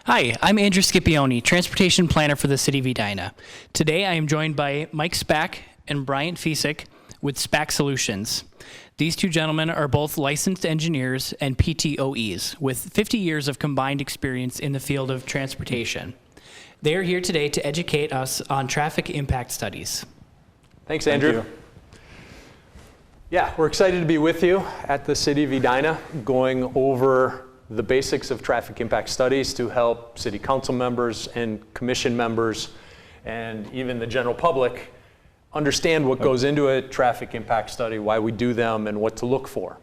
Hi, I'm Andrew Scipione, Transportation Planner for the City of Edina. Today I am joined by Mike Spack and Bryant Fisick with Spack Solutions. These two gentlemen are both licensed engineers and PTOEs with 50 years of combined experience in the field of transportation. They are here today to educate us on traffic impact studies. Thanks, Andrew. Thank you. Yeah, we're excited to be with you at the City of Edina, going over the basics of traffic impact studies to help city council members and commission members and even the general public understand what goes into a traffic impact study, why we do them, and what to look for.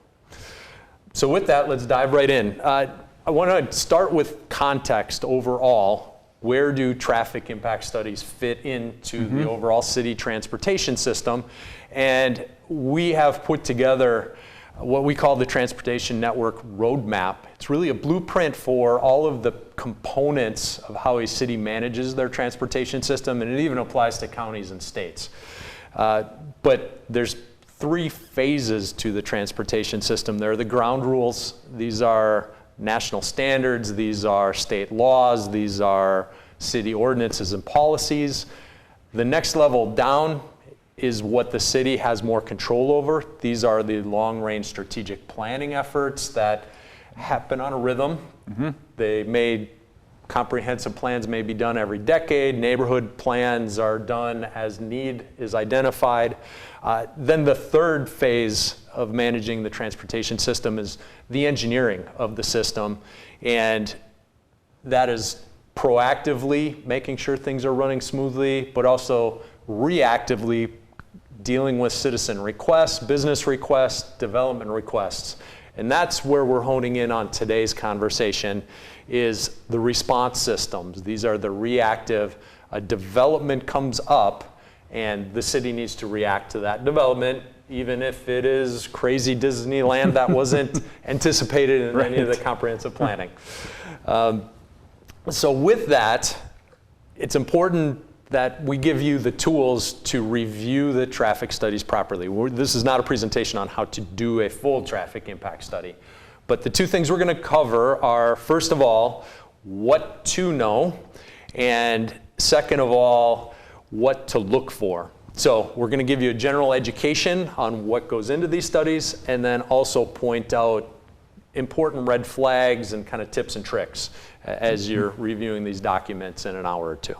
So with that, let's dive right in. I want to start with context overall. Where do traffic impact studies fit into the overall city transportation system? And we have put together what we call the Transportation Network Roadmap. It's really a blueprint for all of the components of how a city manages their transportation system, and it even applies to counties and states. But there's three phases to the transportation system. There are the ground rules. These are national standards. These are state laws. These are city ordinances and policies. The next level down is what the city has more control over. These are the long-range strategic planning efforts that happen on a rhythm. Comprehensive plans may be done every decade. Neighborhood plans are done as need is identified. Then the third phase of managing the transportation system is the engineering of the system. And that is proactively making sure things are running smoothly, but also reactively dealing with citizen requests, business requests, development requests. And that's where we're honing in on today's conversation, is the response systems. These are the reactive. A development comes up and the city needs to react to that development, even if it is crazy Disneyland that wasn't anticipated in any of the comprehensive planning. So with that, it's important that we give you the tools to review the traffic studies properly. This is not a presentation on how to do a full traffic impact study. But the two things we're going to cover are, first of all, what to know, and second of all, what to look for. So we're going to give you a general education on what goes into these studies, and then also point out important red flags and kind of tips and tricks as you're reviewing these documents in an hour or two.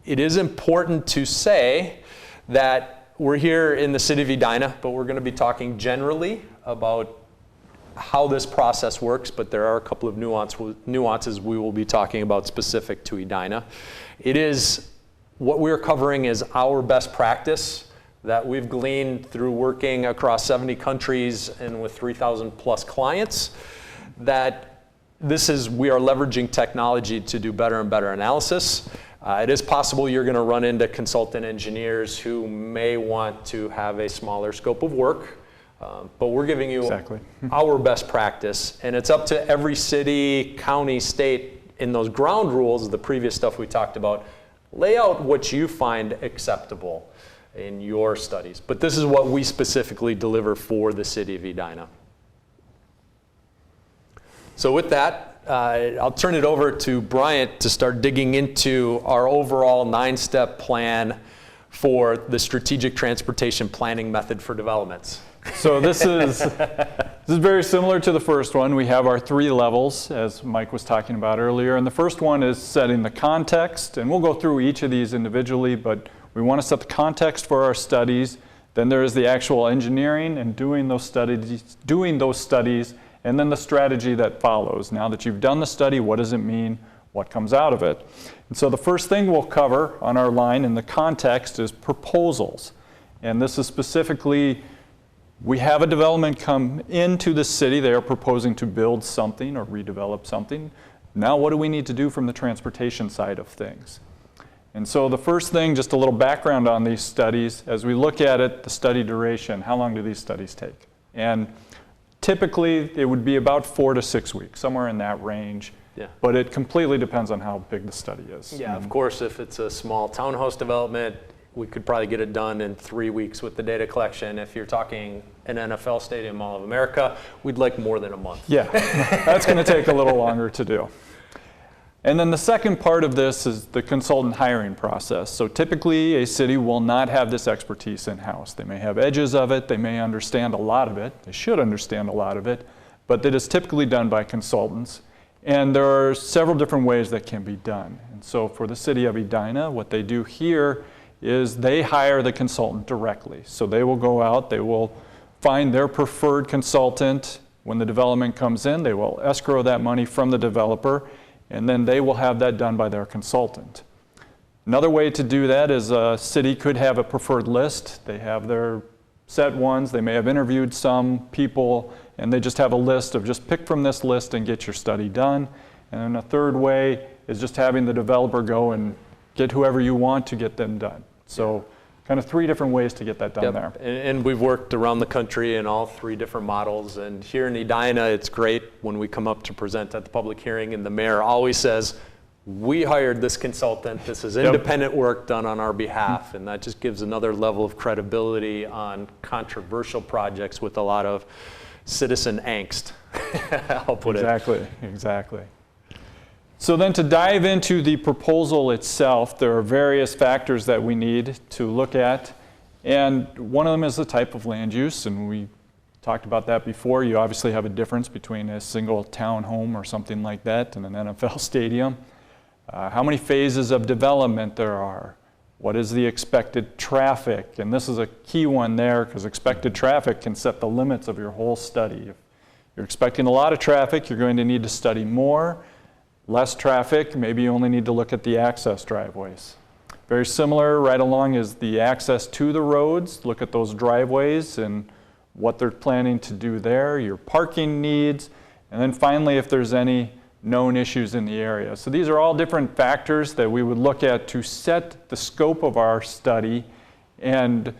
It is important to say that we're here in the City of Edina, but we're going to be talking generally about how this process works, but there are a couple of nuances we will be talking about specific to Edina. What we're covering is our best practice that we've gleaned through working across 70 countries and with 3,000 plus clients, that we are leveraging technology to do better and better analysis. It is possible you're going to run into consultant engineers who may want to have a smaller scope of work, but we're giving you our best practice, and it's up to every city, county, state in those ground rules, the previous stuff we talked about, lay out what you find acceptable in your studies. But this is what we specifically deliver for the City of Edina. So with that, I'll turn it over to Bryant to start digging into our overall 9-step plan for the strategic transportation planning method for developments. So this is very similar to the first one. We have our 3 levels, as Mike was talking about earlier. And the first one is setting the context. And we'll go through each of these individually, but we want to set the context for our studies. Then there is the actual engineering and doing those studies, and then the strategy that follows. Now that you've done the study, what does it mean? What comes out of it? And so the first thing we'll cover on our line in the context is proposals. And this is specifically, we have a development come into the city. They are proposing to build something or redevelop something. Now what do we need to do from the transportation side of things? And so the first thing, just a little background on these studies, as we look at it, the study duration, how long do these studies take? And typically, it would be about 4 to 6 weeks, somewhere in that range. Yeah. But it completely depends on how big the study is. Yeah, of course, if it's a small townhouse development, we could probably get it done in 3 weeks with the data collection. If you're talking an NFL stadium, Mall of America, we'd like more than a month. Yeah, that's going to take a little longer to do. And then the second part of this is the consultant hiring process. So typically a city will not have this expertise in-house. They may have edges of it, they may understand a lot of it, they should understand a lot of it, but that is typically done by consultants. And there are several different ways that can be done. And so for the city of Edina, what they do here is they hire the consultant directly. So they will go out, they will find their preferred consultant. When the development comes in, they will escrow that money from the developer, and then they will have that done by their consultant. Another way to do that is a city could have a preferred list. They have their set ones. They may have interviewed some people, and they just have a list of just pick from this list and get your study done. And then a third way is just having the developer go and get whoever you want to get them done. So kind of 3 different ways to get that done there. And we've worked around the country in all 3 different models. And here in Edina, it's great when we come up to present at the public hearing and the mayor always says, we hired this consultant, this is independent work done on our behalf. And that just gives another level of credibility on controversial projects with a lot of citizen angst, I'll put it. Exactly. So then to dive into the proposal itself, there are various factors that we need to look at. And one of them is the type of land use, and we talked about that before. You obviously have a difference between a single townhome or something like that and an NFL stadium. How many phases of development there are. What is the expected traffic? And this is a key one there because expected traffic can set the limits of your whole study. If you're expecting a lot of traffic, you're going to need to study more. Less traffic, maybe you only need to look at the access driveways. Very similar right along is the access to the roads. Look at those driveways and what they're planning to do there, your parking needs, and then finally if there's any known issues in the area. So these are all different factors that we would look at to set the scope of our study, and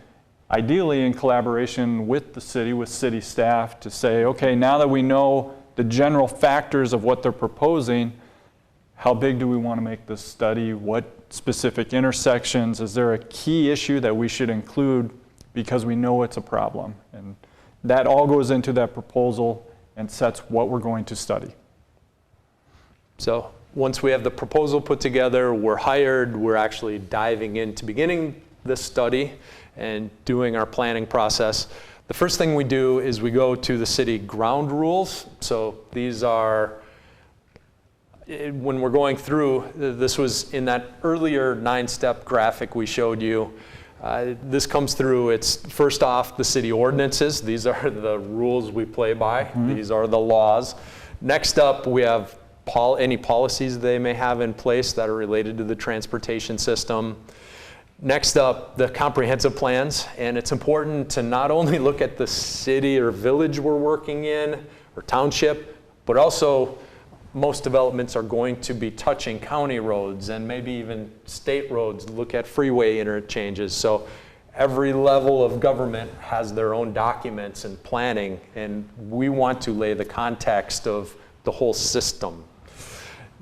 ideally in collaboration with the city, with city staff, to say, okay, now that we know the general factors of what they're proposing, how big do we want to make this study? What specific intersections? Is there a key issue that we should include because we know it's a problem? And that all goes into that proposal and sets what we're going to study. So once we have the proposal put together, we're hired, we're actually diving into beginning the study and doing our planning process. The first thing we do is we go to the city ground rules. So these are, when we're going through, this was in that earlier 9-step graphic we showed you. This comes through, it's first off the city ordinances. These are the rules we play by. Mm-hmm. These are the laws. Next up, we have any policies they may have in place that are related to the transportation system. Next up, the comprehensive plans. And it's important to not only look at the city or village we're working in, or township, but also most developments are going to be touching county roads and maybe even state roads. Look at freeway interchanges. So every level of government has their own documents and planning, and we want to lay the context of the whole system.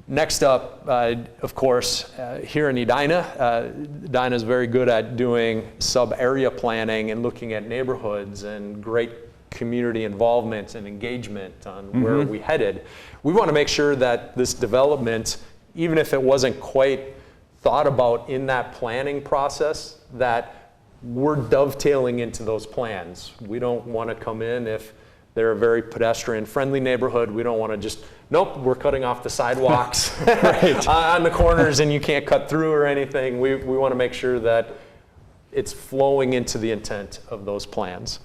Next up, of course, here in Edina, Edina is very good at doing sub-area planning and looking at neighborhoods and great community involvement and engagement on where we headed. We want to make sure that this development, even if it wasn't quite thought about in that planning process, that we're dovetailing into those plans. We don't want to come in if they're a very pedestrian-friendly neighborhood. We don't want to just, nope, we're cutting off the sidewalks on the corners and you can't cut through or anything. We want to make sure that it's flowing into the intent of those plans.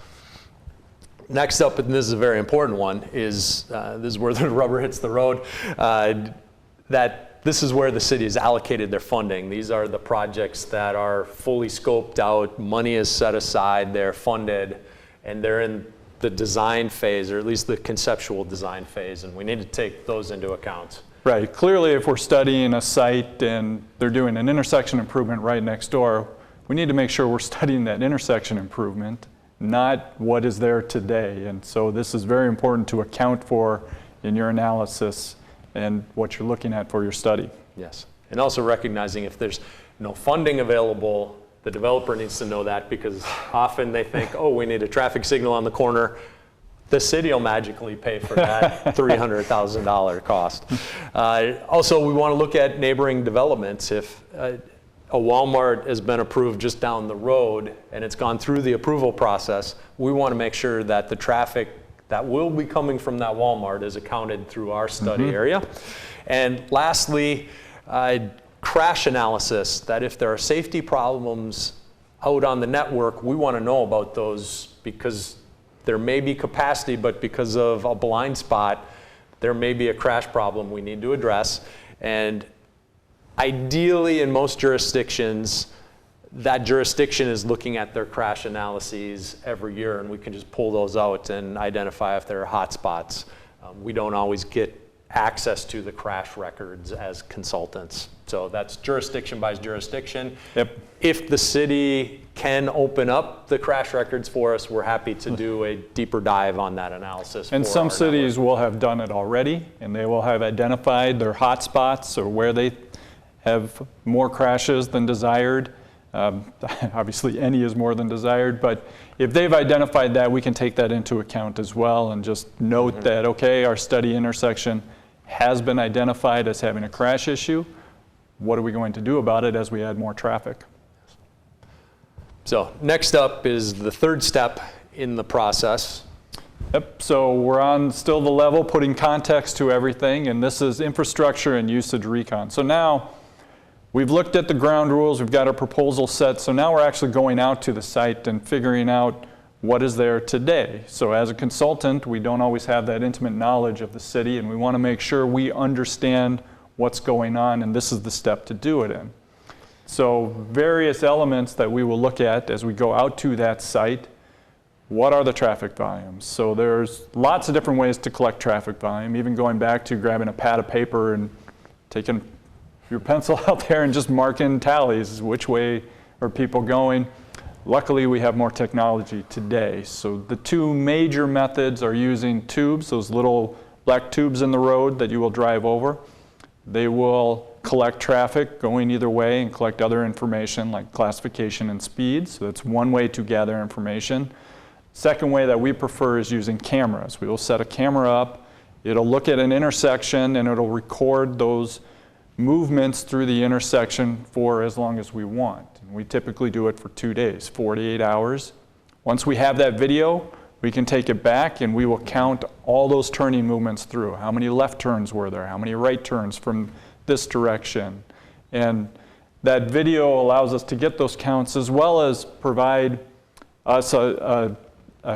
Next up, and this is a very important one, is this is where the rubber hits the road, that this is where the city has allocated their funding. These are the projects that are fully scoped out, money is set aside, they're funded, and they're in the design phase, or at least the conceptual design phase, and we need to take those into account. Right. Clearly, if we're studying a site and they're doing an intersection improvement right next door, we need to make sure we're studying that intersection improvement, not what is there today. And so this is very important to account for in your analysis and what you're looking at for your study. Yes. And also recognizing if there's no funding available, the developer needs to know that, because often they think, oh, we need a traffic signal on the corner. the city will magically pay for that $300,000 cost. Also, we want to look at neighboring developments. If a Walmart has been approved just down the road and it's gone through the approval process, we want to make sure that the traffic that will be coming from that Walmart is accounted through our study area. And lastly, crash analysis, that if there are safety problems out on the network, we want to know about those, because there may be capacity, but because of a blind spot, there may be a crash problem we need to address. And ideally, in most jurisdictions, that jurisdiction is looking at their crash analyses every year, and we can just pull those out and identify if there are hot spots. We don't always get access to the crash records as consultants. So that's jurisdiction by jurisdiction. Yep. If the city can open up the crash records for us, we're happy to do a deeper dive on that analysis. And some cities will have done it already, and they will have identified their hot spots or where they have more crashes than desired. Obviously, any is more than desired, but if they've identified that, we can take that into account as well and just note that, okay, our study intersection has been identified as having a crash issue. What are we going to do about it as we add more traffic? So next up is the third step in the process. Yep, so we're on still the level, putting context to everything, and this is infrastructure and usage recon. So now, we've looked at the ground rules, we've got our proposal set, so now we're actually going out to the site and figuring out what is there today. So as a consultant, we don't always have that intimate knowledge of the city, and we want to make sure we understand what's going on, and this is the step to do it in. So various elements that we will look at as we go out to that site. What are the traffic volumes? So there's lots of different ways to collect traffic volume, even going back to grabbing a pad of paper and taking your pencil out there and just marking tallies, which way are people going. Luckily, we have more technology today. So the two major methods are using tubes, those little black tubes in the road that you will drive over. They will collect traffic going either way and collect other information like classification and speed. So that's one way to gather information. Second way that we prefer is using cameras. We will set a camera up. It'll look at an intersection and it'll record those movements through the intersection for as long as we want. And we typically do it for 2 days, 48 hours. Once we have that video, we can take it back and we will count all those turning movements through. How many left turns were there? How many right turns from this direction? And that video allows us to get those counts as well as provide us a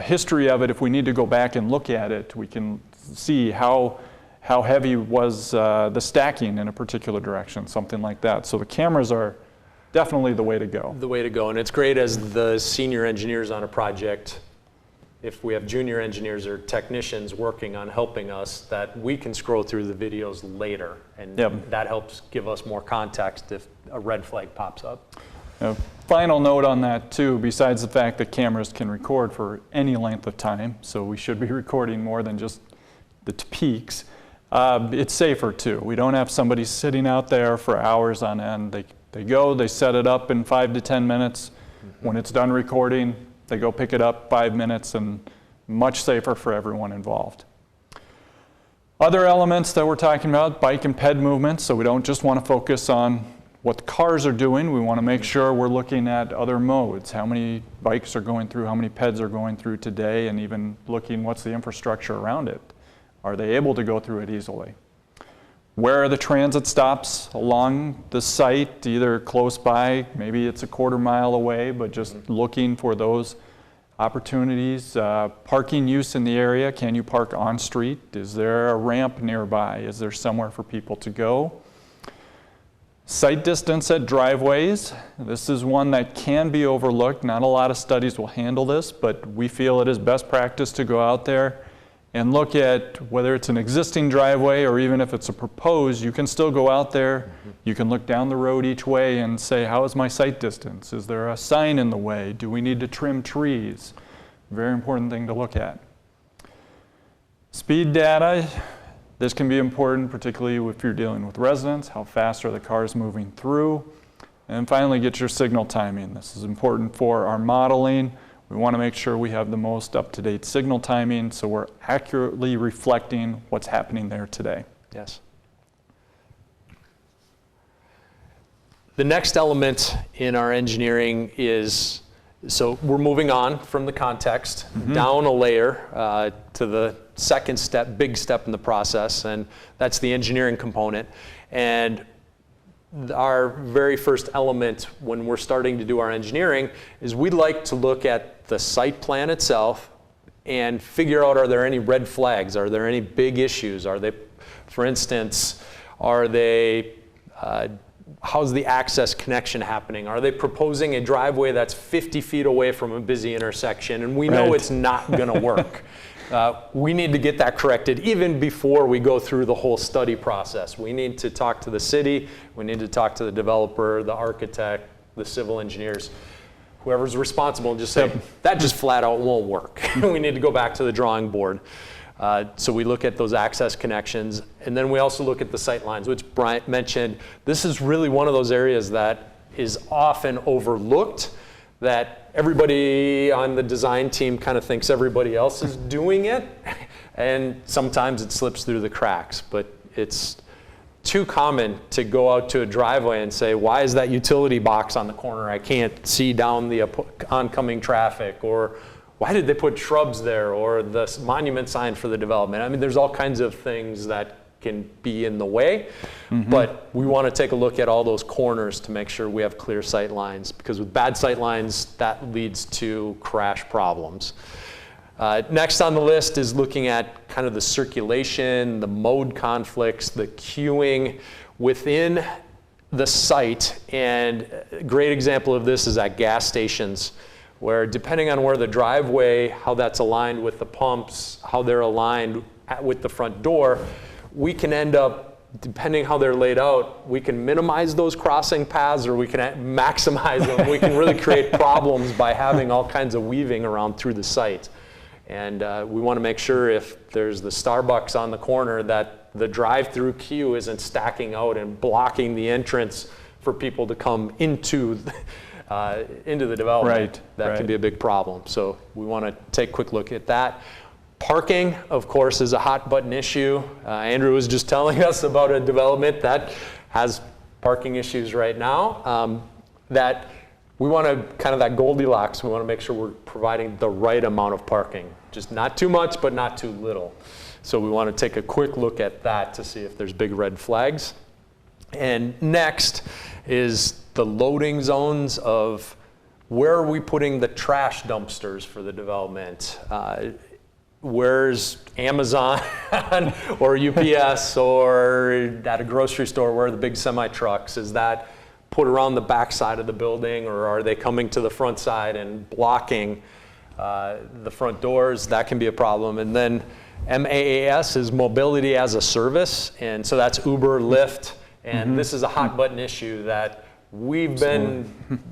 history of it. If we need to go back and look at it, we can see how heavy was the stacking in a particular direction, something like that. So the cameras are definitely the way to go. The way to go, and it's great as the senior engineers on a project, if we have junior engineers or technicians working on helping us, that we can scroll through the videos later, and that helps give us more context if a red flag pops up. Final note on that too, besides the fact that cameras can record for any length of time, so we should be recording more than just the peaks, it's safer too. We don't have somebody sitting out there for hours on end. They go, they set it up in 5 to 10 minutes. When it's done recording, they go pick it up 5 minutes, and much safer for everyone involved. Other elements that we're talking about, bike and ped movements, so we don't just want to focus on what the cars are doing. We want to make sure we're looking at other modes. How many bikes are going through, how many peds are going through today, and even looking what's the infrastructure around it. Are they able to go through it easily? Where are the transit stops along the site, either close by, maybe it's a quarter mile away, but just looking for those opportunities. Parking use in the area, can you park on street? Is there a ramp nearby? Is there somewhere for people to go? Sight distance at driveways. This is one that can be overlooked. Not a lot of studies will handle this, but we feel it is best practice to go out there and look at whether it's an existing driveway or even if it's a proposed. You can still go out there. You can look down the road each way and say, how is my sight distance? Is there a sign in the way? Do we need to trim trees? Very important thing to look at. Speed data. This can be important, particularly if you're dealing with residents. How fast are the cars moving through? And finally, get your signal timing. This is important for our modeling. We want to make sure we have the most up-to-date signal timing so we're accurately reflecting what's happening there today. Yes. The next element in our engineering is, so we're moving on from the context down a layer to the second step, big step in the process, and that's the engineering component. And our very first element when we're starting to do our engineering is we'd like to look at the site plan itself and figure out, are there any red flags? Are there any big issues? Are they, for instance, how's the access connection happening? Are they proposing a driveway that's 50 feet away from a busy intersection and we know it's not going to work? We need to get that corrected even before we go through the whole study process. We need to talk to the city, we need to talk to the developer, the architect, the civil engineers, whoever's responsible, and just say, that just flat out won't work. We need to go back to the drawing board. So we look at those access connections, and then we also look at the sight lines, which Bryant mentioned. This is really one of those areas that is often overlooked, that everybody on the design team kind of thinks everybody else is doing it, and sometimes it slips through the cracks. But it's too common to go out to a driveway and say, why is that utility box on the corner? I can't see down the oncoming traffic, or why did they put shrubs there, or the monument sign for the development? I mean, there's all kinds of things that can be in the way, but we want to take a look at all those corners to make sure we have clear sight lines, because with bad sight lines, that leads to crash problems. Next on the list is looking at kind of the circulation, the mode conflicts, the queuing within the site. And a great example of this is at gas stations, where depending on where the driveway, how that's aligned with the pumps, how they're aligned with the front door, we can end up, depending how they're laid out, we can minimize those crossing paths or we can maximize them. We can really create problems by having all kinds of weaving around through the site. And we want to make sure if there's the Starbucks on the corner that the drive-through queue isn't stacking out and blocking the entrance for people to come into the development. That can be a big problem. So we want to take a quick look at that. Parking, of course, is a hot button issue. Andrew was just telling us about a development that has parking issues right now. That we want to, kind of that Goldilocks, we want to make sure we're providing the right amount of parking. Just not too much, but not too little. So we want to take a quick look at that to see if there's big red flags. And next is the loading zones of where are we putting the trash dumpsters for the development? Where's Amazon or UPS or at a grocery store, where are the big semi trucks? Is that put around the back side of the building, or are they coming to the front side and blocking the front doors? That can be a problem. And then MAAS is mobility as a service, and so that's Uber, Lyft, and this is a hot button issue that we've been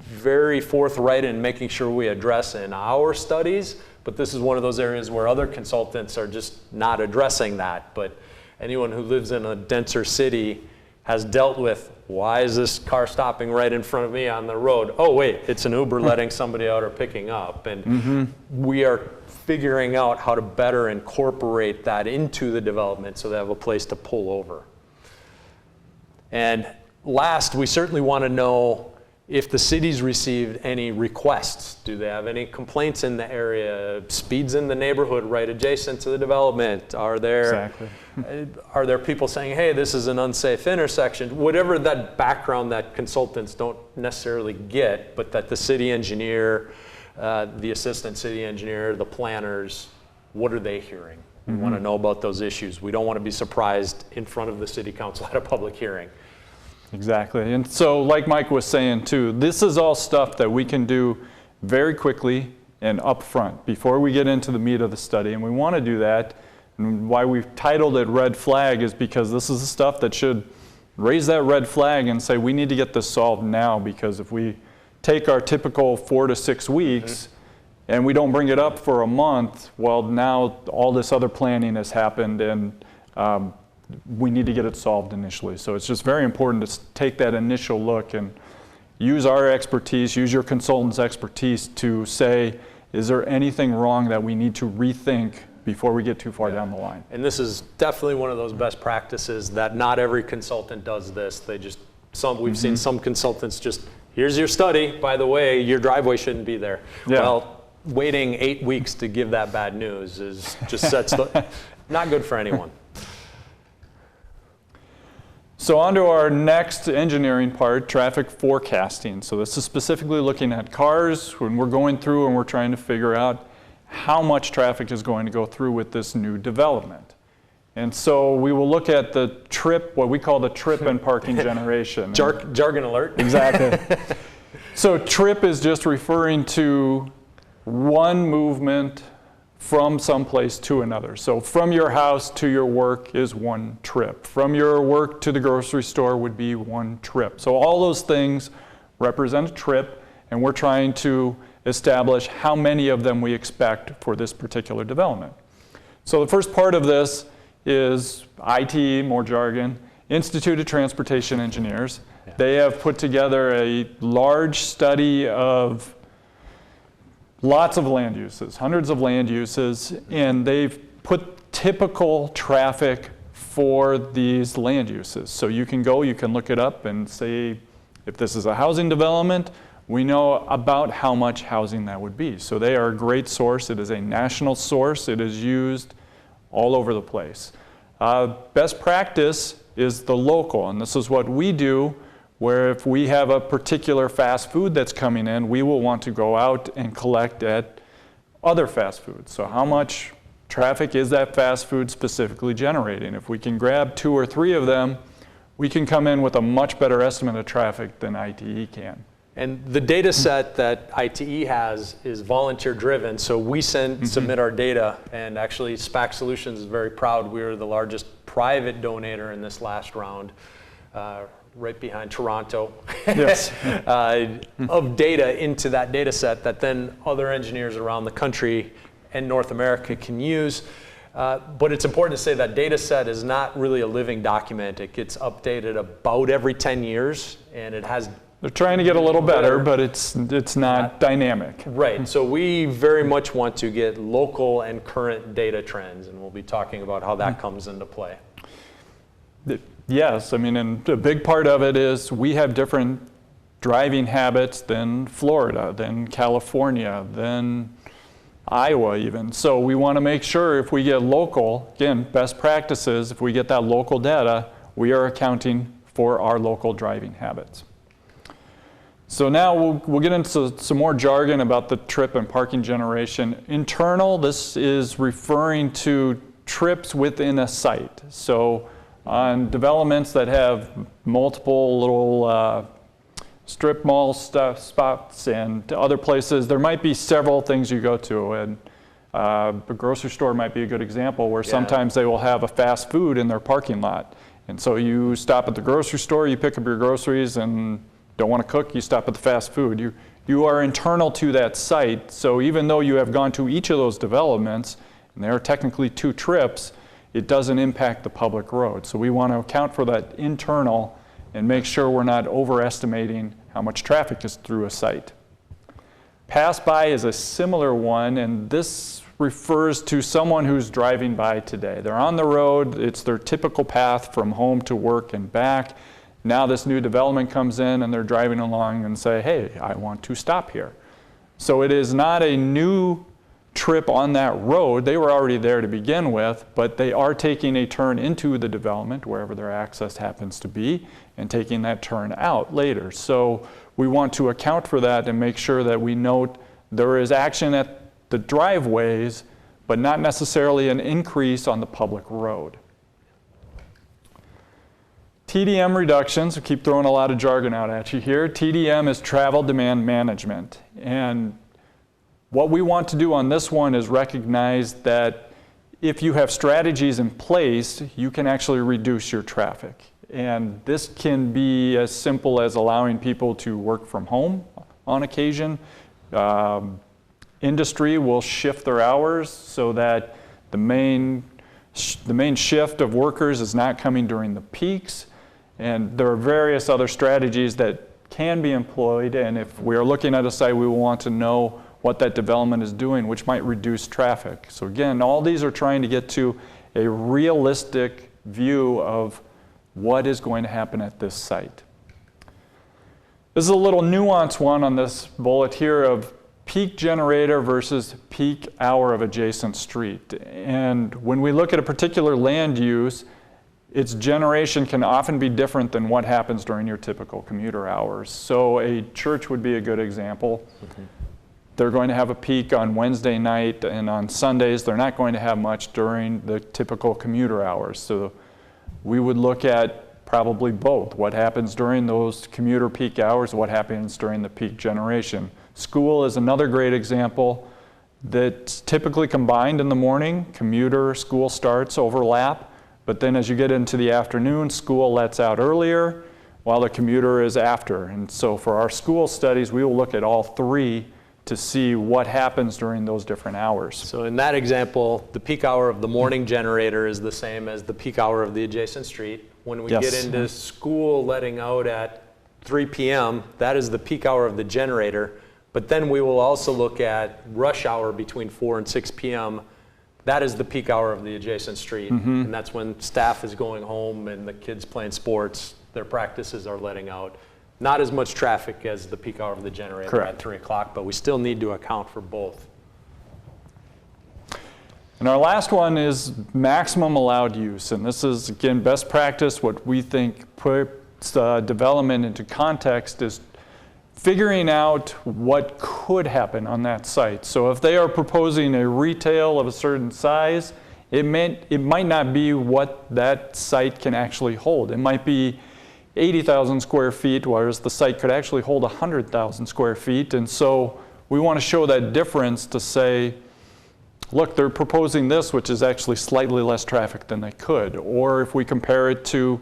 very forthright in making sure we address in our studies, but this is one of those areas where other consultants are just not addressing that. But anyone who lives in a denser city has dealt with, why is this car stopping right in front of me on the road? Oh wait, it's an Uber letting somebody out or picking up. And we are figuring out how to better incorporate that into the development so they have a place to pull over. And last, we certainly want to know if the city's received any requests. Do they have any complaints in the area? Speeds in the neighborhood right adjacent to the development? Are there people saying, hey, this is an unsafe intersection? Whatever that background that consultants don't necessarily get, but that the city engineer, the assistant city engineer, the planners, what are they hearing? We want to know about those issues. We don't want to be surprised in front of the city council at a public hearing. Exactly. And so like Mike was saying too, this is all stuff that we can do very quickly and upfront before we get into the meat of the study. And we want to do that. And why we've titled it Red Flag is because this is the stuff that should raise that red flag and say we need to get this solved now, because if we take our typical 4 to 6 weeks and we don't bring it up for a month, well, now all this other planning has happened, and we need to get it solved initially. So it's just very important to take that initial look and use our expertise, use your consultant's expertise to say, Is there anything wrong that we need to rethink before we get too far down the line? And this is definitely one of those best practices that not every consultant does this. We've seen some consultants just, here's your study, by the way, your driveway shouldn't be there. Yeah. Well, waiting 8 weeks to give that bad news is just not good for anyone. So on to our next engineering part, traffic forecasting. So this is specifically looking at cars when we're going through and we're trying to figure out how much traffic is going to go through with this new development. And so we will look at the trip, what we call the trip and parking generation. Jargon alert. Exactly. So trip is just referring to one movement from some place to another. So from your house to your work is one trip. From your work to the grocery store would be one trip. So all those things represent a trip, and we're trying to establish how many of them we expect for this particular development. So the first part of this is ITE, more jargon, Institute of Transportation Engineers. Yeah. They have put together a large study of lots of land uses, hundreds of land uses, and they've put typical traffic for these land uses. So you can go, you can look it up and say, if this is a housing development, we know about how much housing that would be. So they are a great source. It is a national source. It is used all over the place. Best practice is the local, and this is what we do, where if we have a particular fast food that's coming in, we will want to go out and collect at other fast foods. So how much traffic is that fast food specifically generating? If we can grab 2 or 3 of them, we can come in with a much better estimate of traffic than ITE can. And the data set that ITE has is volunteer driven, so we submit our data, and actually SPAC Solutions is very proud. We are the largest private donator in this last round, right behind Toronto, yes. of data into that data set that then other engineers around the country and North America can use. But it's important to say that data set is not really a living document. It gets updated about every 10 years, and it has... They're trying to get a little better, but it's not dynamic. Right, so we very much want to get local and current data trends, and we'll be talking about how that comes into play. Yes, I mean, and a big part of it is we have different driving habits than Florida, than California, than Iowa even. So we want to make sure if we get local, again, best practices, if we get that local data, we are accounting for our local driving habits. So now we'll get into some more jargon about the trip and parking generation. Internal, this is referring to trips within a site. So on developments that have multiple little strip mall spots and other places, there might be several things you go to. And a grocery store might be a good example where sometimes they will have a fast food in their parking lot. And so you stop at the grocery store, you pick up your groceries, and don't want to cook, you stop at the fast food. You are internal to that site, so even though you have gone to each of those developments, and there are technically 2 trips, it doesn't impact the public road. So we want to account for that internal and make sure we're not overestimating how much traffic is through a site. Pass by is a similar one, and this refers to someone who's driving by today. They're on the road, it's their typical path from home to work and back. Now this new development comes in and they're driving along and say, hey, I want to stop here. So it is not a new trip on that road. They were already there to begin with, but they are taking a turn into the development, wherever their access happens to be, and taking that turn out later. So we want to account for that and make sure that we note there is action at the driveways, but not necessarily an increase on the public road. TDM reductions, we keep throwing a lot of jargon out at you here. TDM is travel demand management. And what we want to do on this one is recognize that if you have strategies in place, you can actually reduce your traffic. And this can be as simple as allowing people to work from home on occasion. Industry will shift their hours so that the main shift of workers is not coming during the peaks. And there are various other strategies that can be employed, and if we are looking at a site, we will want to know what that development is doing, which might reduce traffic. So again, all these are trying to get to a realistic view of what is going to happen at this site. This is a little nuanced one on this bullet here of peak generator versus peak hour of adjacent street. And when we look at a particular land use, its generation can often be different than what happens during your typical commuter hours. So a church would be a good example. They're going to have a peak on Wednesday night, and on Sundays they're not going to have much during the typical commuter hours. So we would look at probably both. What happens during those commuter peak hours, what happens during the peak generation. School is another great example that's typically combined in the morning. Commuter school starts overlap, but then as you get into the afternoon, school lets out earlier while the commuter is after. And so for our school studies, we will look at all three to see what happens during those different hours. So in that example, the peak hour of the morning generator is the same as the peak hour of the adjacent street. When we get into school letting out at 3 p.m., that is the peak hour of the generator. But then we will also look at rush hour between 4 and 6 p.m. That is the peak hour of the adjacent street. And that's when staff is going home and the kids playing sports, their practices are letting out. Not as much traffic as the peak hour of the generator at 3 o'clock, but we still need to account for both. And our last one is maximum allowed use. And this is, again, best practice. What we think puts development into context is figuring out what could happen on that site. So if they are proposing a retail of a certain size, it might not be what that site can actually hold. It might be 80,000 square feet, whereas the site could actually hold 100,000 square feet. And so we want to show that difference to say, look, they're proposing this, which is actually slightly less traffic than they could. Or if we compare it to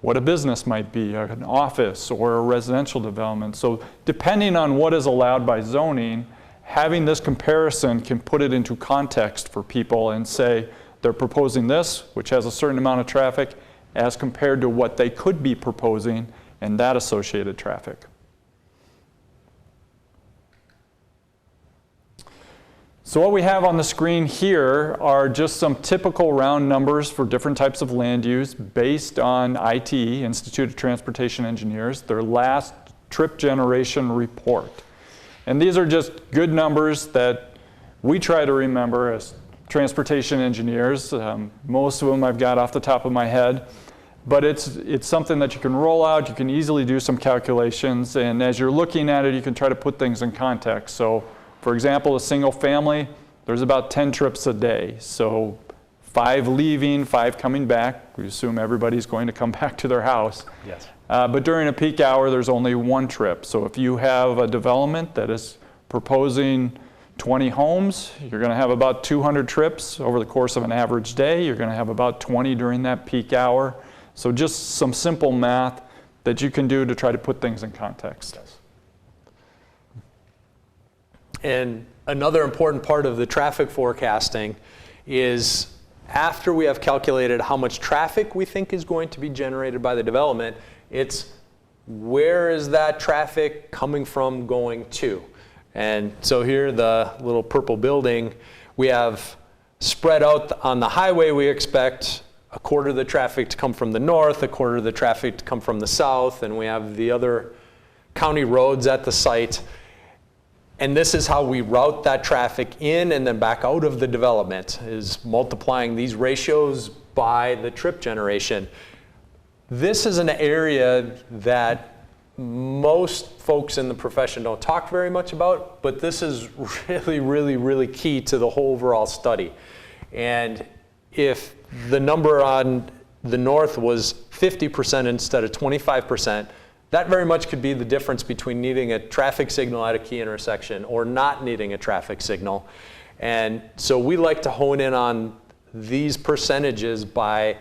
what a business might be, an office or a residential development. So depending on what is allowed by zoning, having this comparison can put it into context for people and say they're proposing this, which has a certain amount of traffic, as compared to what they could be proposing and that associated traffic. So what we have on the screen here are just some typical round numbers for different types of land use based on IT, Institute of Transportation Engineers, their last trip generation report. And these are just good numbers that we try to remember as transportation engineers. Most of them I've got off the top of my head. But it's something that you can roll out, you can easily do some calculations, and as you're looking at it, you can try to put things in context. So, for example, a single family, there's about 10 trips a day. So 5 leaving, 5 coming back. We assume everybody's going to come back to their house. Yes. But during a peak hour, there's only 1 trip. So if you have a development that is proposing 20 homes, you're going to have about 200 trips over the course of an average day. You're going to have about 20 during that peak hour. So just some simple math that you can do to try to put things in context. Yes. And another important part of the traffic forecasting is after we have calculated how much traffic we think is going to be generated by the development, it's where is that traffic coming from going to? And so here, the little purple building, we have spread out on the highway, we expect a quarter of the traffic to come from the north, a quarter of the traffic to come from the south, and we have the other county roads at the site. And this is how we route that traffic in and then back out of the development, is multiplying these ratios by the trip generation. This is an area that most folks in the profession don't talk very much about, but this is really, really, really key to the whole overall study. And if the number on the north was 50% instead of 25%, that very much could be the difference between needing a traffic signal at a key intersection or not needing a traffic signal. And so we like to hone in on these percentages by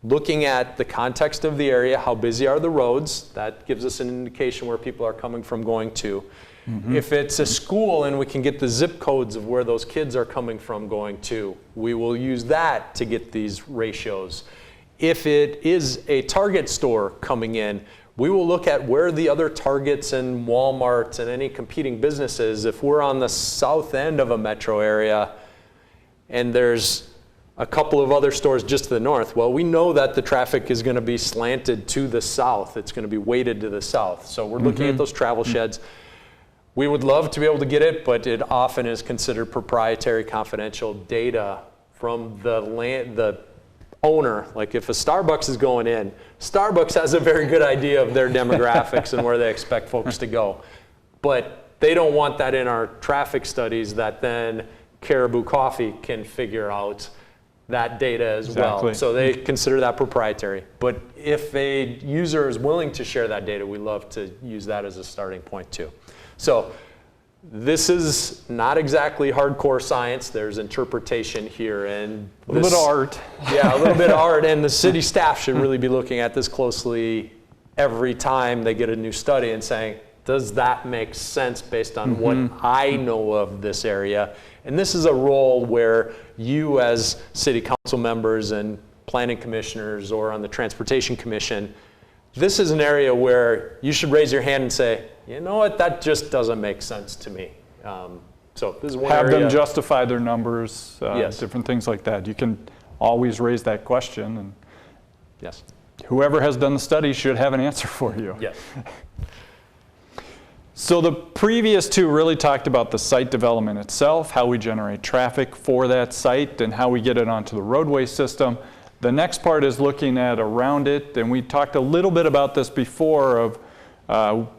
looking at the context of the area, how busy are the roads, that gives us an indication where people are coming from going to. If it's a school and we can get the zip codes of where those kids are coming from going to, we will use that to get these ratios. If it is a Target store coming in, we will look at where the other Targets and Walmarts and any competing businesses, if we're on the south end of a metro area and there's a couple of other stores just to the north, well, we know that the traffic is going to be slanted to the south. It's going to be weighted to the south. So we're looking at those travel sheds. We would love to be able to get it, but it often is considered proprietary, confidential data from the owner. Like if a Starbucks is going in, Starbucks has a very good idea of their demographics and where they expect folks to go. But they don't want that in our traffic studies that then Caribou Coffee can figure out that data as well. So they consider that proprietary. But if a user is willing to share that data, we love to use that as a starting point too. So this is not exactly hardcore science. There's interpretation here, and a little bit of art. Yeah, a little bit of art, and the city staff should really be looking at this closely every time they get a new study and saying, does that make sense based on what I know of this area? And this is a role where you as city council members and planning commissioners or on the transportation commission, this is an area where you should raise your hand and say, you know what, that just doesn't make sense to me. So this is one Have area. them justify their numbers, Yes. different things like that. You can always raise that question, and Yes. whoever has done the study should have an answer for you. Yes. So the previous two really talked about the site development itself, how we generate traffic for that site, and how we get it onto the roadway system. The next part is looking at around it, and we talked a little bit about this before of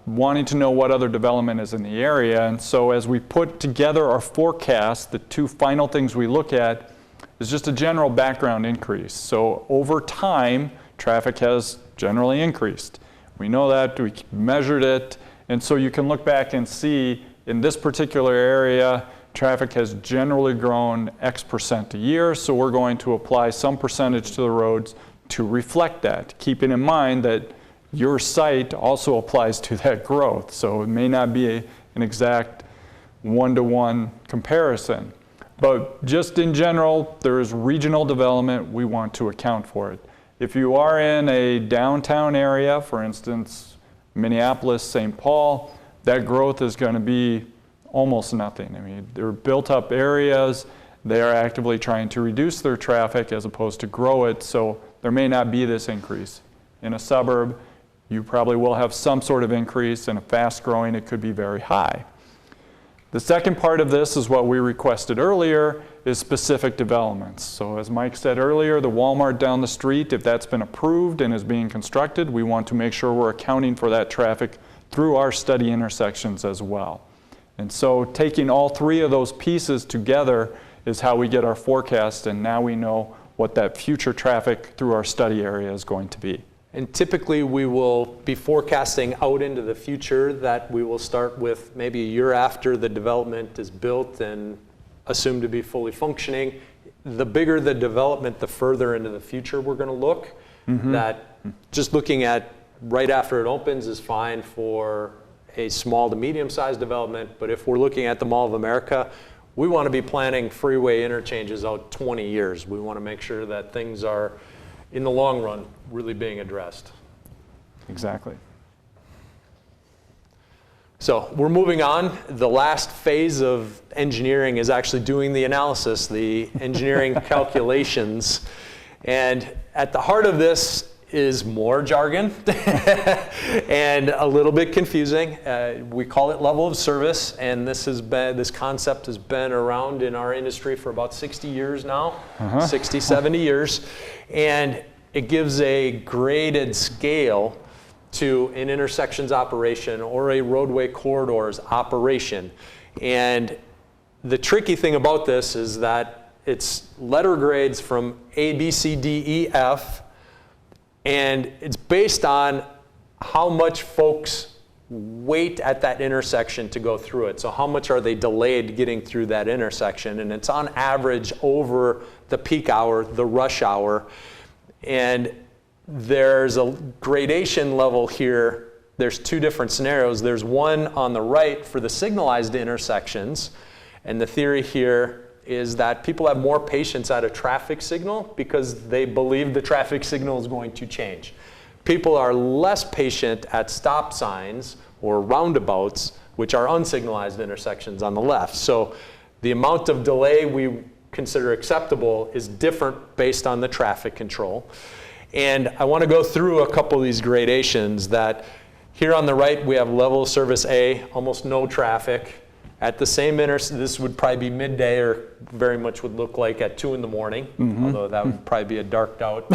wanting to know what other development is in the area. And so as we put together our forecast, the two final things we look at is just a general background increase. So over time, traffic has generally increased. We know that, we measured it, and so you can look back and see in this particular area, traffic has generally grown X% a year, so we're going to apply some percentage to the roads to reflect that, keeping in mind that your site also applies to that growth. So it may not be an exact one-to-one comparison. But just in general, there is regional development, we want to account for it. If you are in a downtown area, for instance, Minneapolis, St. Paul, that growth is going to be almost nothing. I mean, they're built up areas, they are actively trying to reduce their traffic as opposed to grow it, so there may not be this increase. In a suburb, you probably will have some sort of increase, and a fast growing, it could be very high. The second part of this is what we requested earlier, is specific developments. So as Mike said earlier, the Walmart down the street, if that's been approved and is being constructed, we want to make sure we're accounting for that traffic through our study intersections as well. And so taking all three of those pieces together is how we get our forecast, and now we know what that future traffic through our study area is going to be. And typically we will be forecasting out into the future that we will start with maybe a year after the development is built and assumed to be fully functioning. The bigger the development, the further into the future we're going to look. That just looking at right after it opens is fine for a small to medium-sized development, but if we're looking at the Mall of America, we want to be planning freeway interchanges out 20 years. We want to make sure that things are, in the long run, really being addressed. Exactly. So we're moving on. The last phase of engineering is actually doing the analysis, the engineering calculations. And at the heart of this is more jargon and a little bit confusing. We call it level of service, and this concept has been around in our industry for about 60 years now, 60, 70 years. And it gives a graded scale to an intersections operation or a roadway corridors operation. And the tricky thing about this is that it's letter grades from A, B, C, D, E, F, and it's based on how much folks wait at that intersection to go through it. So how much are they delayed getting through that intersection? And it's on average over the peak hour, the rush hour. And there's a gradation level here. There's two different scenarios. There's one on the right for the signalized intersections. And the theory here is that people have more patience at a traffic signal because they believe the traffic signal is going to change. people are less patient at stop signs or roundabouts, which are unsignalized intersections on the left. So the amount of delay we consider acceptable is different based on the traffic control. And I want to go through a couple of these gradations. That here on the right we have level of service A, almost no traffic. At the same this would probably be midday, or very much would look like at 2 in the morning, although that would probably be a darked out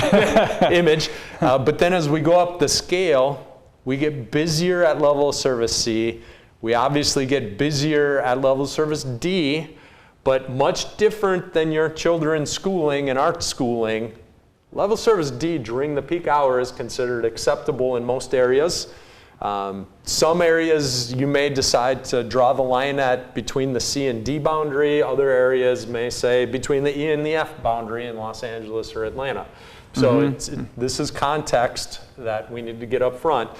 image. But then as we go up the scale, we get busier at level of service C. We obviously get busier at level of service D, but much different than your children's schooling and art schooling. Level of service D during the peak hour is considered acceptable in most areas. Some areas you may decide to draw the line at between the C and D boundary. Other areas may say between the E and the F boundary in Los Angeles or Atlanta. So this is context that we need to get up front,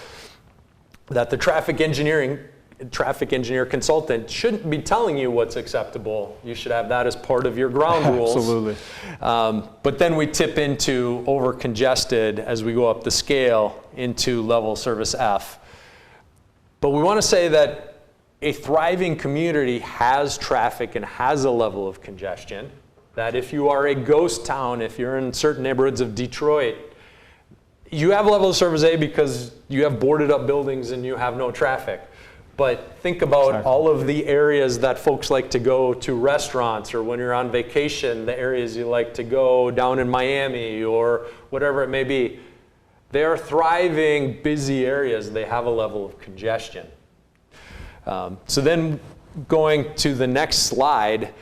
that the traffic engineer consultant shouldn't be telling you what's acceptable. You should have that as part of your ground rules. Absolutely. But then we tip into over congested as we go up the scale into level service F. But we want to say that a thriving community has traffic and has a level of congestion. That if you are a ghost town, if you're in certain neighborhoods of Detroit, you have level of service A because you have boarded up buildings and you have no traffic. But think about all of the areas that folks like to go to, restaurants, or when you're on vacation, the areas you like to go down in Miami or whatever it may be. They are thriving, busy areas. They have a level of congestion. So then going to the next slide,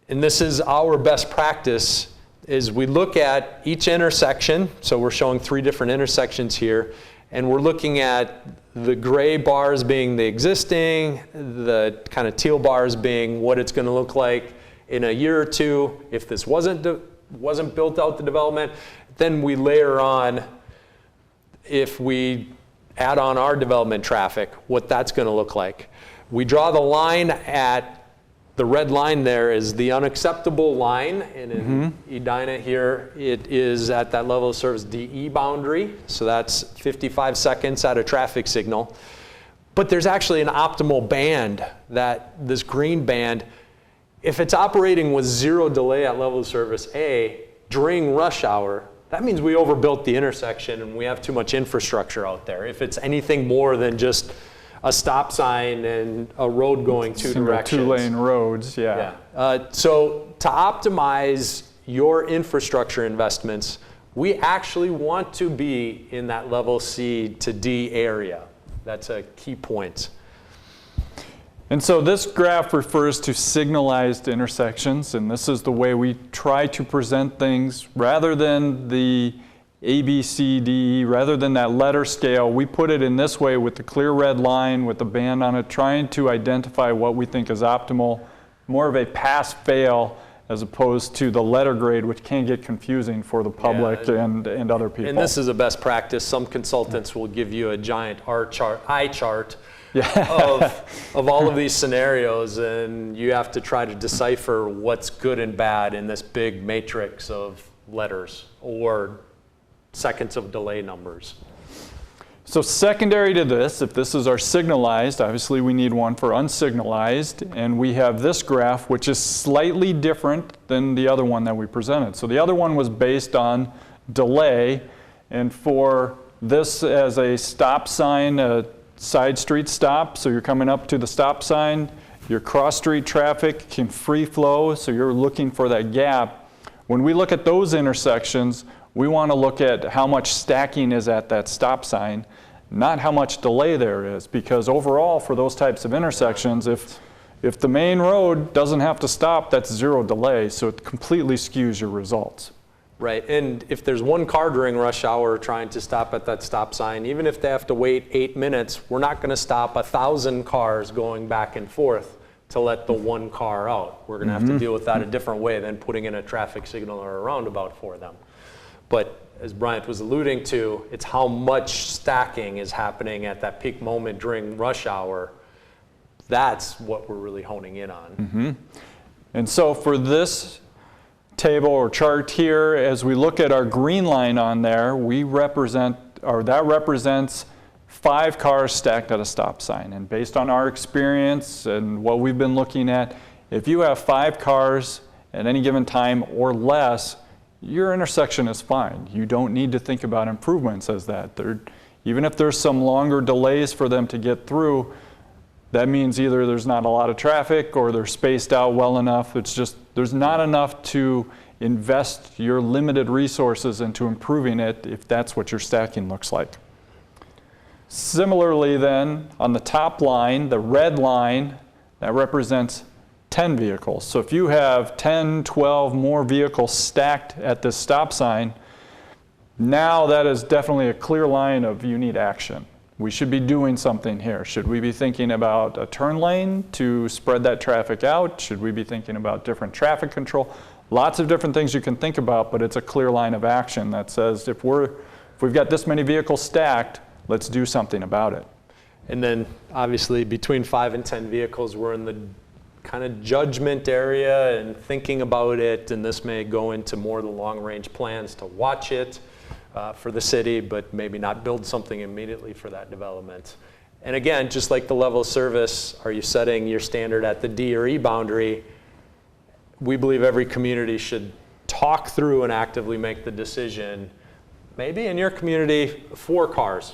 and this is our best practice, is we look at each intersection. So we're showing 3 different intersections here, and we're looking at the gray bars being the existing, the kind of teal bars being what it's going to look like in a year or 2 if this wasn't built out, the development. Then we layer on, if we add on our development traffic, what that's going to look like. We draw the line at, the red line there is the unacceptable line, and in Edina here, it is at that level of service DE boundary, so that's 55 seconds at a traffic signal. But there's actually an optimal band, that this green band, if it's operating with 0 delay at level of service A during rush hour, that means we overbuilt the intersection and we have too much infrastructure out there. If it's anything more than just a stop sign and a road going 2 directions. 2-lane roads, yeah. So to optimize your infrastructure investments, we actually want to be in that level C to D area. That's a key point. And so this graph refers to signalized intersections, and this is the way we try to present things. Rather than the A, B, C, D, E, rather than that letter scale, we put it in this way with the clear red line with the band on it, trying to identify what we think is optimal, more of a pass-fail as opposed to the letter grade, which can get confusing for the public and other people. And this is a best practice. Some consultants will give you a giant eye chart of all of these scenarios, and you have to try to decipher what's good and bad in this big matrix of letters or seconds of delay numbers. So secondary to this, if this is our signalized, obviously we need one for unsignalized, and we have this graph which is slightly different than the other one that we presented. So the other one was based on delay, and for this as a stop sign, a side street stop, so you're coming up to the stop sign, your cross street traffic can free flow, so you're looking for that gap. When we look at those intersections, we want to look at how much stacking is at that stop sign, not how much delay there is, because overall for those types of intersections, if the main road doesn't have to stop, that's 0 delay, so it completely skews your results. Right, and if there's one car during rush hour trying to stop at that stop sign, even if they have to wait 8 minutes, we're not going to stop 1,000 cars going back and forth to let the one car out. We're going to have to deal with that a different way than putting in a traffic signal or a roundabout for them. But as Bryant was alluding to, it's how much stacking is happening at that peak moment during rush hour. That's what we're really honing in on. And so for this table or chart here, as we look at our green line on there, we represent or that represents 5 cars stacked at a stop sign. And based on our experience and what we've been looking at, if you have 5 cars at any given time or less, your intersection is fine. You don't need to think about improvements as that. Even if there's some longer delays for them to get through, that means either there's not a lot of traffic or they're spaced out well enough. It's just there's not enough to invest your limited resources into improving it if that's what your stacking looks like. Similarly then, on the top line, the red line, that represents 10 vehicles. So if you have 10, 12 more vehicles stacked at this stop sign, now that is definitely a clear line of you need action. We should be doing something here. Should we be thinking about a turn lane to spread that traffic out? Should we be thinking about different traffic control? Lots of different things you can think about, but it's a clear line of action that says if we've got this many vehicles stacked, let's do something about it. And then obviously between 5 and 10 vehicles, we're in the kind of judgment area and thinking about it, and this may go into more of the long-range plans to watch it for the city, but maybe not build something immediately for that development. And again, just like the level of service, are you setting your standard at the D or E boundary? We believe every community should talk through and actively make the decision. Maybe in your community, 4 cars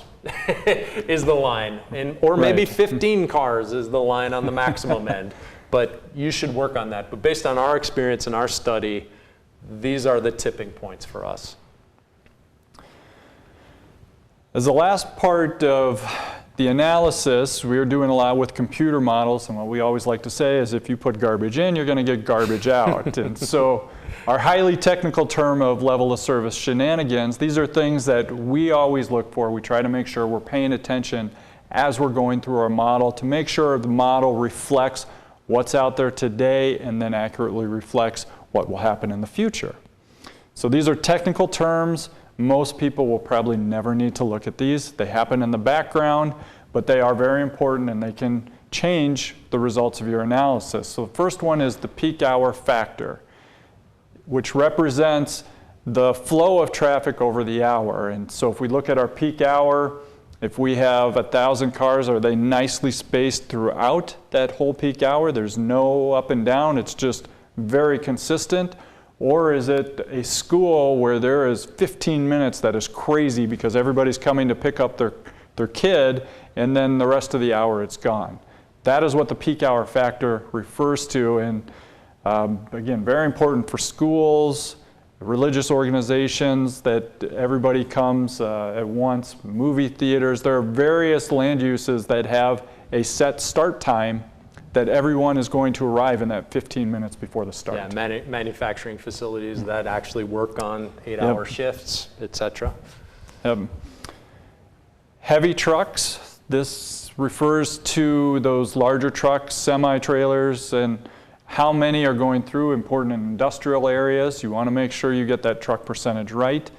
is the line, or maybe 15 cars is the line on the maximum end. But you should work on that. But based on our experience and our study, these are the tipping points for us. As the last part of the analysis, we're doing a lot with computer models, and what we always like to say is if you put garbage in, you're going to get garbage out. And so our highly technical term of level of service shenanigans, these are things that we always look for. We try to make sure we're paying attention as we're going through our model to make sure the model reflects what's out there today and then accurately reflects what will happen in the future. So these are technical terms. Most people will probably never need to look at these. They happen in the background, but they are very important and they can change the results of your analysis. So the first one is the peak hour factor, which represents the flow of traffic over the hour. And so if we look at our peak hour, if we have 1,000 cars, are they nicely spaced throughout that whole peak hour? There's no up and down, it's just very consistent. Or is it a school where there is 15 minutes that is crazy because everybody's coming to pick up their kid, and then the rest of the hour it's gone? That is what the peak hour factor refers to. And again, very important for schools, religious organizations, that everybody comes at once, movie theaters. There are various land uses that have a set start time that everyone is going to arrive in that 15 minutes before the start. Yeah, manufacturing facilities that actually work on 8-hour shifts, et cetera. Heavy trucks, this refers to those larger trucks, semi-trailers, and how many are going through important industrial areas. You want to make sure you get that truck percentage right.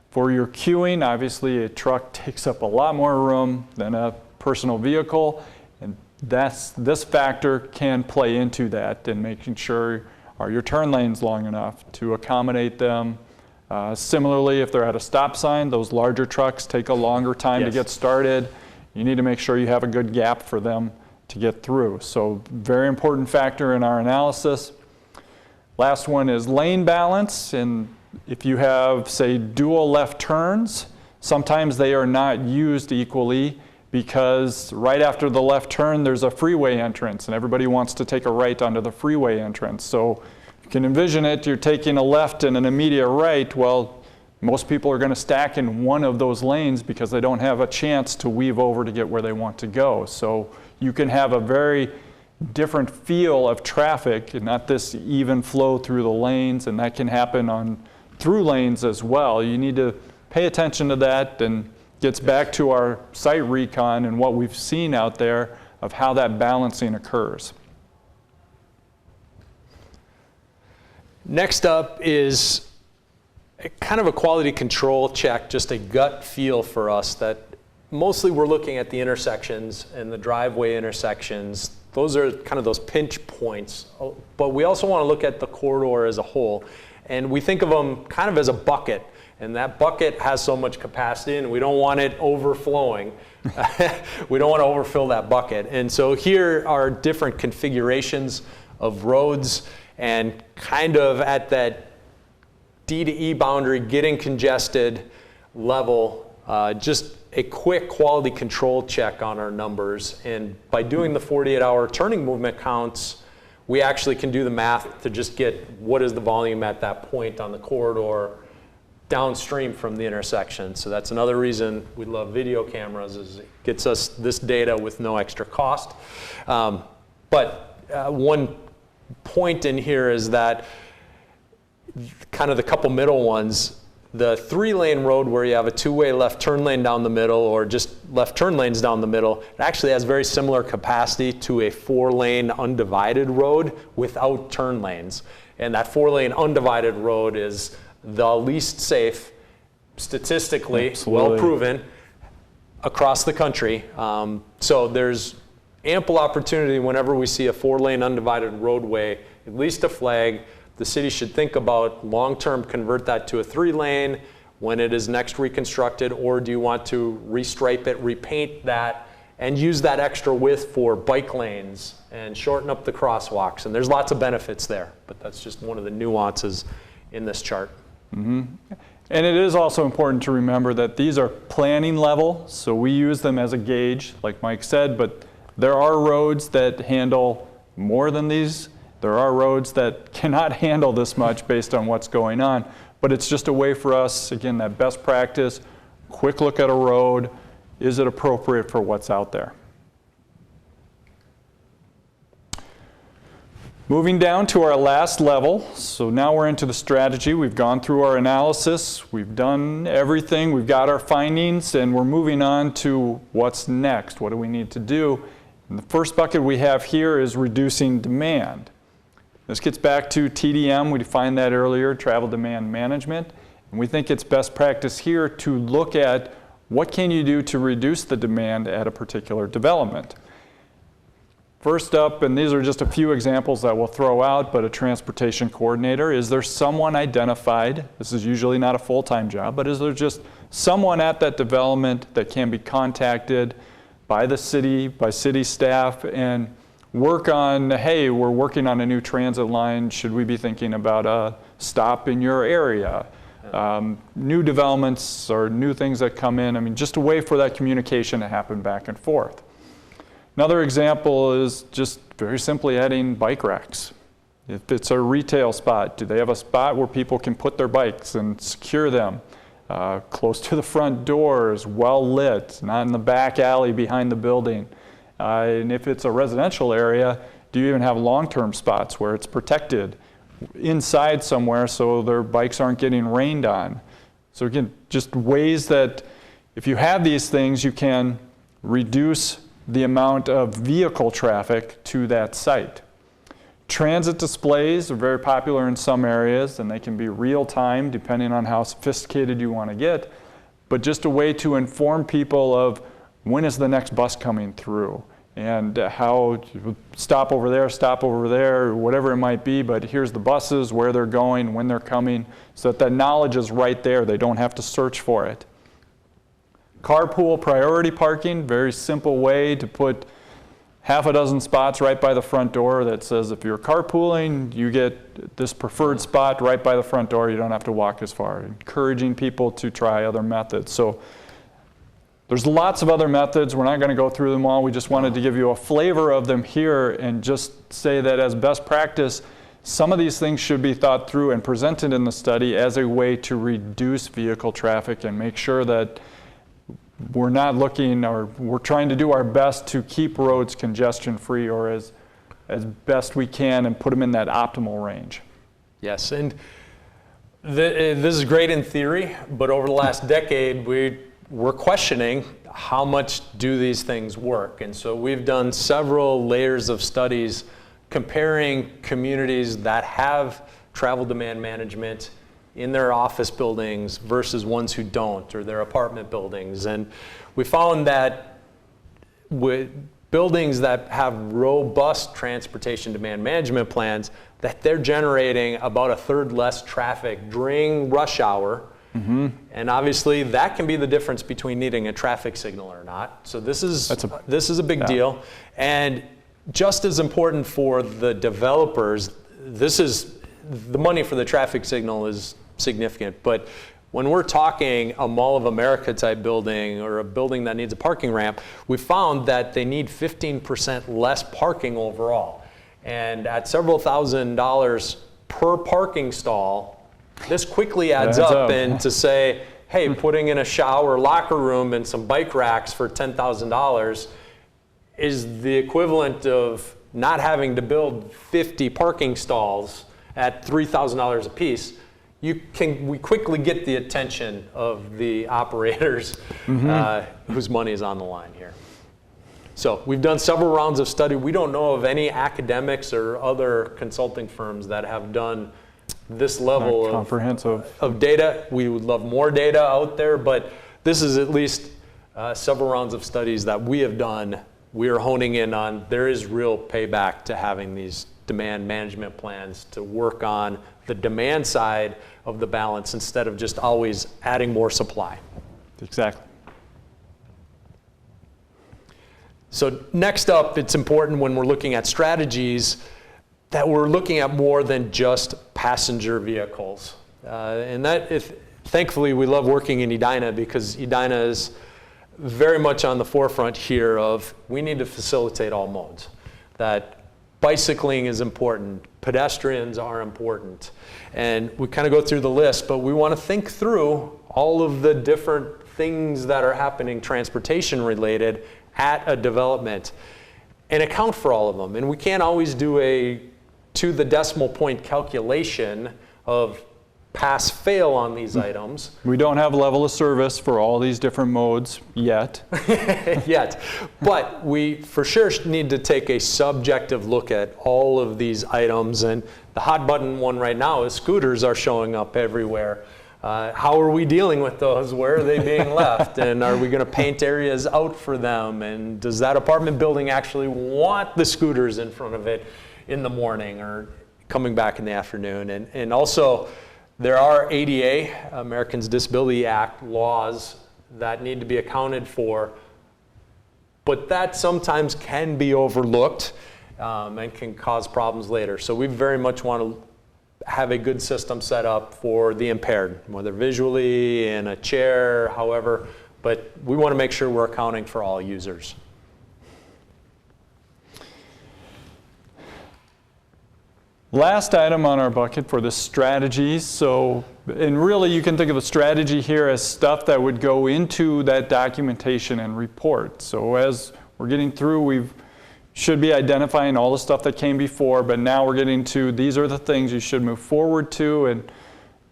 For your queuing, obviously a truck takes up a lot more room than a personal vehicle, and this factor can play into that and making sure are your turn lanes long enough to accommodate them. Similarly, if they're at a stop sign, those larger trucks take a longer time to get started. You need to make sure you have a good gap for them to get through. So very important factor in our analysis. Last one is lane balance. And if you have, say, dual left turns, sometimes they are not used equally because right after the left turn there's a freeway entrance and everybody wants to take a right onto the freeway entrance. So you can envision it, you're taking a left and an immediate right. Well, most people are going to stack in one of those lanes because they don't have a chance to weave over to get where they want to go. So you can have a very different feel of traffic and not this even flow through the lanes, and that can happen on through lanes as well. You need to pay attention to that, and gets back to our site recon and what we've seen out there of how that balancing occurs. Next up is kind of a quality control check, just a gut feel for us that mostly we're looking at the intersections and the driveway intersections. Those are kind of those pinch points, but we also want to look at the corridor as a whole. And we think of them kind of as a bucket. And that bucket has so much capacity, and we don't want it overflowing. We don't want to overfill that bucket. And so here are different configurations of roads, and kind of at that D to E boundary, getting congested level, just a quick quality control check on our numbers. And by doing the 48-hour turning movement counts, we actually can do the math to just get what is the volume at that point on the corridor downstream from the intersection. So that's another reason we love video cameras, is it gets us this data with no extra cost. One point in here is that kind of the couple middle ones, the 3-lane road where you have a 2-way left turn lane down the middle, or just left turn lanes down the middle, it actually has very similar capacity to a 4-lane undivided road without turn lanes. And that 4-lane undivided road is the least safe, statistically, Absolutely. well proven, across the country. So there's ample opportunity whenever we see a 4-lane undivided roadway, at least a flag. The city should think about long-term convert that to a 3-lane when it is next reconstructed, or do you want to restripe it, repaint that, and use that extra width for bike lanes and shorten up the crosswalks. And there's lots of benefits there, but that's just one of the nuances in this chart. Mm-hmm. And it is also important to remember that these are planning level, so we use them as a gauge, like Mike said, but there are roads that handle more than these. There are roads that cannot handle this much based on what's going on, but it's just a way for us, again, that best practice, quick look at a road, is it appropriate for what's out there? Moving down to our last level, so now we're into the strategy. We've gone through our analysis, we've done everything, we've got our findings, and we're moving on to what's next. What do we need to do? And the first bucket we have here is reducing demand. This gets back to TDM, we defined that earlier, travel demand management. And we think it's best practice here to look at what can you do to reduce the demand at a particular development. First up, and these are just a few examples that we'll throw out, but a transportation coordinator, is there someone identified, this is usually not a full-time job, but is there just someone at that development that can be contacted by the city, by city staff, and work on, hey, we're working on a new transit line, should we be thinking about a stop in your area? New developments or new things that come in, I mean, just a way for that communication to happen back and forth. Another example is just very simply adding bike racks. If it's a retail spot, do they have a spot where people can put their bikes and secure them? Close to the front doors, well lit, not in the back alley behind the building. And if it's a residential area, do you even have long-term spots where it's protected inside somewhere so their bikes aren't getting rained on? So again, just ways that if you have these things, you can reduce the amount of vehicle traffic to that site. Transit displays are very popular in some areas, and they can be real-time depending on how sophisticated you want to get, but just a way to inform people of when is the next bus coming through, and how stop over there, whatever it might be, but here's the buses, where they're going, when they're coming, so that knowledge is right there. They don't have to search for it. Carpool priority parking, very simple way to put half a dozen spots right by the front door that says if you're carpooling, you get this preferred spot right by the front door. You don't have to walk as far. Encouraging people to try other methods. So there's lots of other methods. We're not going to go through them all. We just wanted to give you a flavor of them here and just say that as best practice, some of these things should be thought through and presented in the study as a way to reduce vehicle traffic and make sure that we're not looking, or we're trying to do our best to keep roads congestion free, or as best we can, and put them in that optimal range. Yes, and this is great in theory, but over the last decade, we're questioning how much do these things work. And so we've done several layers of studies comparing communities that have travel demand management in their office buildings versus ones who don't, or their apartment buildings. And we found that buildings that have robust transportation demand management plans, that they're generating about a third less traffic during rush hour. And obviously that can be the difference between needing a traffic signal or not. So this is a big deal. And just as important for the developers, the money for the traffic signal is significant. But when we're talking a Mall of America type building or a building that needs a parking ramp, we found that they need 15% less parking overall. And at several $1,000s per parking stall, this quickly adds up. And to say, hey, putting in a shower, locker room, and some bike racks for $10,000 is the equivalent of not having to build 50 parking stalls at $3,000 a piece. We quickly get the attention of the operators whose money is on the line here. So we've done several rounds of study. We don't know of any academics or other consulting firms that have done this level of data. We would love more data out there, but this is at least several rounds of studies that we have done. We are honing in on there is real payback to having these demand management plans to work on the demand side of the balance instead of just always adding more supply. Exactly. So next up, it's important when we're looking at strategies that we're looking at more than just passenger vehicles. And thankfully, we love working in Edina because Edina is very much on the forefront here of we need to facilitate all modes. That bicycling is important, pedestrians are important. And we kind of go through the list, but we want to think through all of the different things that are happening transportation related at a development and account for all of them. And we can't always do a to the decimal point calculation of pass-fail on these items. We don't have level of service for all these different modes yet. But we for sure need to take a subjective look at all of these items. And the hot button one right now is scooters are showing up everywhere. How are we dealing with those? Where are they being left? And are we going to paint areas out for them? And does that apartment building actually want the scooters in front of it in the morning or coming back in the afternoon? And also, there are ADA, Americans Disability Act, laws that need to be accounted for, but that sometimes can be overlooked and can cause problems later. So we very much want to have a good system set up for the impaired, whether visually, in a chair, however, but we want to make sure we're accounting for all users. Last item on our bucket for the strategies. So, and really you can think of a strategy here as stuff that would go into that documentation and report. So as we're getting through, we should be identifying all the stuff that came before, but now we're getting to these are the things you should move forward to, and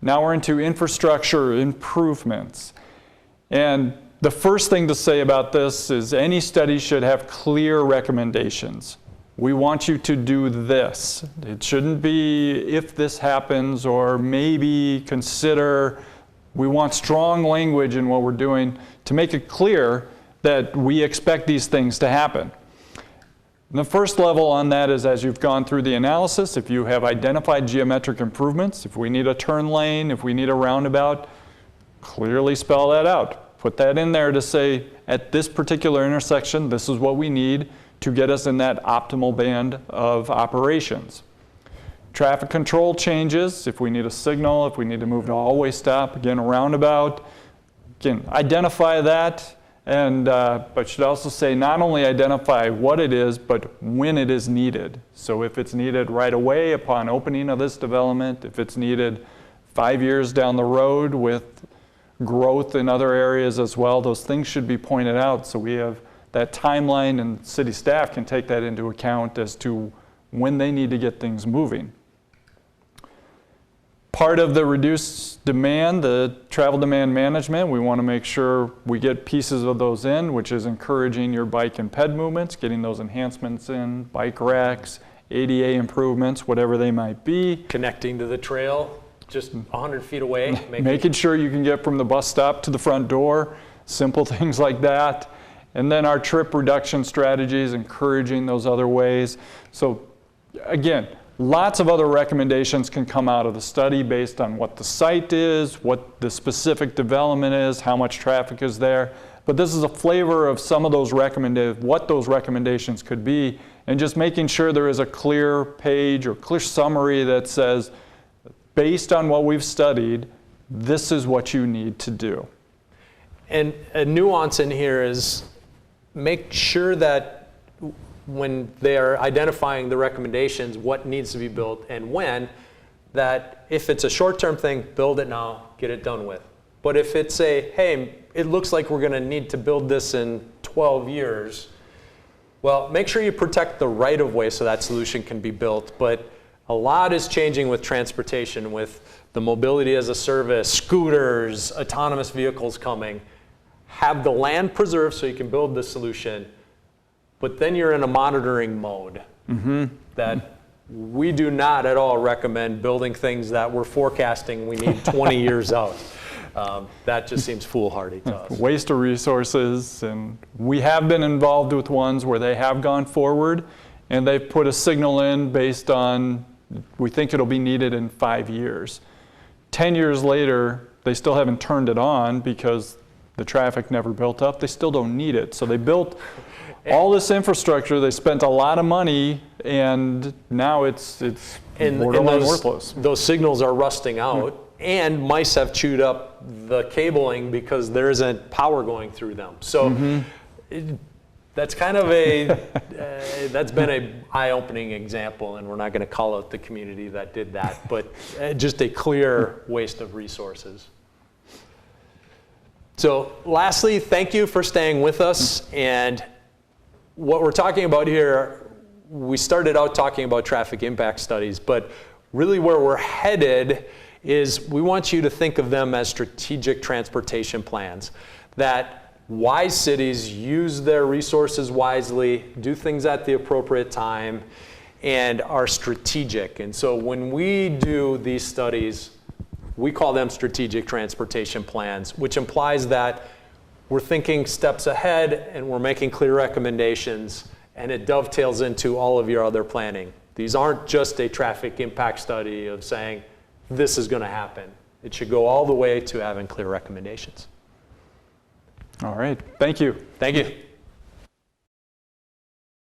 now we're into infrastructure improvements. And the first thing to say about this is any study should have clear recommendations. We want you to do this. It shouldn't be if this happens or maybe consider. We want strong language in what we're doing to make it clear that we expect these things to happen. And the first level on that is as you've gone through the analysis, if you have identified geometric improvements, if we need a turn lane, if we need a roundabout, clearly spell that out. Put that in there to say at this particular intersection, this is what we need to get us in that optimal band of operations. Traffic control changes, if we need a signal, if we need to move to a hallway stop, again, a roundabout, again, identify that, and but should also say not only identify what it is, but when it is needed. So if it's needed right away upon opening of this development, if it's needed 5 years down the road with growth in other areas as well, those things should be pointed out so we have that timeline and city staff can take that into account as to when they need to get things moving. Part of the reduced demand, the travel demand management, we want to make sure we get pieces of those in, which is encouraging your bike and ped movements, getting those enhancements in, bike racks, ADA improvements, whatever they might be. Connecting to the trail, just 100 feet away. Making sure you can get from the bus stop to the front door, simple things like that. And then our trip reduction strategies, encouraging those other ways. So again, lots of other recommendations can come out of the study based on what the site is, what the specific development is, how much traffic is there. But this is a flavor of some of those what those recommendations could be, and just making sure there is a clear page or clear summary that says, based on what we've studied, this is what you need to do. And a nuance in here is make sure that when they are identifying the recommendations, what needs to be built and when, that if it's a short-term thing, build it now, get it done with. But if it's hey, it looks like we're going to need to build this in 12 years, well, make sure you protect the right-of-way so that solution can be built. But a lot is changing with transportation, with the mobility as a service, scooters, autonomous vehicles coming. Have the land preserved so you can build the solution, but then you're in a monitoring mode that we do not at all recommend building things that we're forecasting we need 20 years out. That just seems foolhardy to us. Waste of resources, and we have been involved with ones where they have gone forward and they've put a signal in based on, we think it'll be needed in 5 years. 10 years later, they still haven't turned it on because the traffic never built up. They still don't need it. So they built all this infrastructure, they spent a lot of money, and now it's borderline worthless. Those signals are rusting out. And mice have chewed up the cabling because there isn't power going through them. So that's kind of that's been an eye-opening example, and we're not going to call out the community that did that, but just a clear waste of resources. So lastly, thank you for staying with us. And what we're talking about here, we started out talking about traffic impact studies, but really where we're headed is we want you to think of them as strategic transportation plans, that wise cities use their resources wisely, do things at the appropriate time, and are strategic. And so when we do these studies, we call them strategic transportation plans, which implies that we're thinking steps ahead and we're making clear recommendations, and it dovetails into all of your other planning. These aren't just a traffic impact study of saying, this is going to happen. It should go all the way to having clear recommendations. All right. Thank you. Thank you.